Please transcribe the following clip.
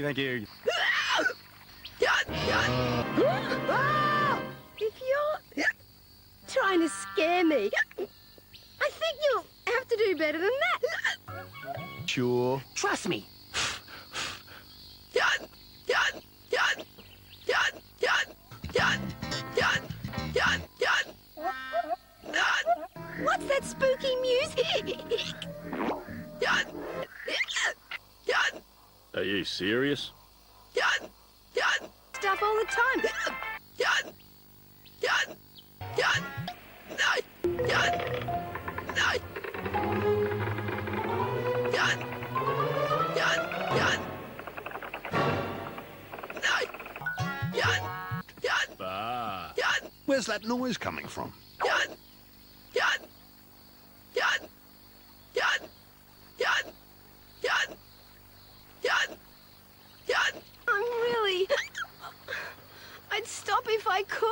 Thank you. If you're trying to scare me, I think you'll have to do better than that. Sure. Trust me. What's that spooky music? Are you serious? Stuff all the time. Bah. Where's that noise coming from? I'm really... I'd stop if I could.